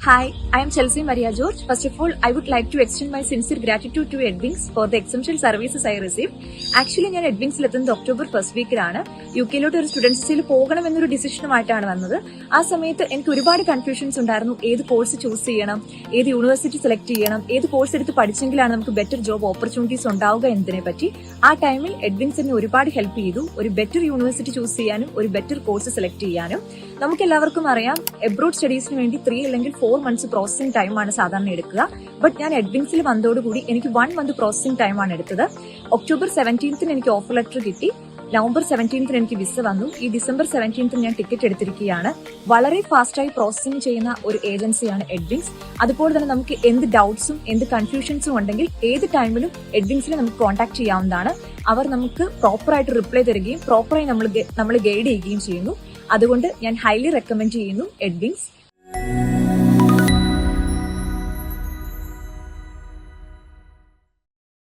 Hi, I am Chelsea Maria George. First of all, I would like to extend my sincere gratitude to Edwings for the exceptional services I received. Actually ഞാൻ എഡ്വിങ്സിൽ എത്തുന്നത് October first വീക്കിലാണ്. UK ഒരു സ്റ്റുഡൻസിൽ പോകണമെന്നൊരു ഡിസിഷനുമായിട്ടാണ് വന്നത്. ആ സമയത്ത് എനിക്ക് ഒരുപാട് confusions ഉണ്ടായിരുന്നു. ഏത് കോഴ്സ് ചൂസ് ചെയ്യണം, ഏത് യൂണിവേഴ്സിറ്റി സെലക്ട് ചെയ്യണം, ഏത് കോഴ്സ് എടുത്ത് പഠിച്ചെങ്കിലാണ് നമുക്ക് ബെറ്റർ ജോബ് ഓപ്പർച്യൂണിറ്റീസ് ഉണ്ടാവുക എന്നതിനെ പറ്റി. ആ ടൈമിൽ എഡ്വിങ്സ് എന്നെ ഒരുപാട് ഹെൽപ്പ് ചെയ്തു. ഒരു ബെറ്റർ യൂണിവേഴ്സിറ്റി ചൂസ് ചെയ്യാനും ഒരു ബെറ്റർ കോഴ്സ് സെലക്ട് ചെയ്യാനും. നമുക്ക് എല്ലാവർക്കും അറിയാം, എബ്രോഡ് സ്റ്റഡീസിന് വേണ്ടി 3 അല്ലെങ്കിൽ 4 months പ്രോസസിംഗ് ടൈമാണ് സാധാരണ എടുക്കുക. ബട്ട് ഞാൻ എഡ്വിങ്സിൽ വന്നതോടുകൂടി എനിക്ക് 1 month പ്രോസസിംഗ് ടൈമാണ് എടുത്തത്. ഒക്ടോബർ 17th എനിക്ക് ഓഫർ ലെറ്റർ കിട്ടി. നവംബർ 17th എനിക്ക് വിസ വന്നു. ഈ ഡിസംബർ 17th ഞാൻ ടിക്കറ്റ് എടുത്തിരിക്കുകയാണ്. വളരെ ഫാസ്റ്റായി പ്രോസസിംഗ് ചെയ്യുന്ന ഒരു ഏജൻസിയാണ് എഡ്വിങ്സ്. അതുപോലെ തന്നെ നമുക്ക് എന്ത് ഡൗട്ട്സും എന്ത് കൺഫ്യൂഷൻസും ഉണ്ടെങ്കിൽ ഏത് ടൈമിലും എഡ്വിങ്സിനെ നമുക്ക് കോൺടാക്ട് ചെയ്യാവുന്നതാണ്. അവർ നമുക്ക് പ്രോപ്പറായിട്ട് റിപ്ലൈ തരികയും പ്രോപ്പറായി നമ്മൾ ഗൈഡ് ചെയ്യുകയും ചെയ്യുന്നു. അതുകൊണ്ട് ഞാൻ ഹൈലി റെക്കമെൻഡ് ചെയ്യുന്നു എഡ്വിങ്സ്.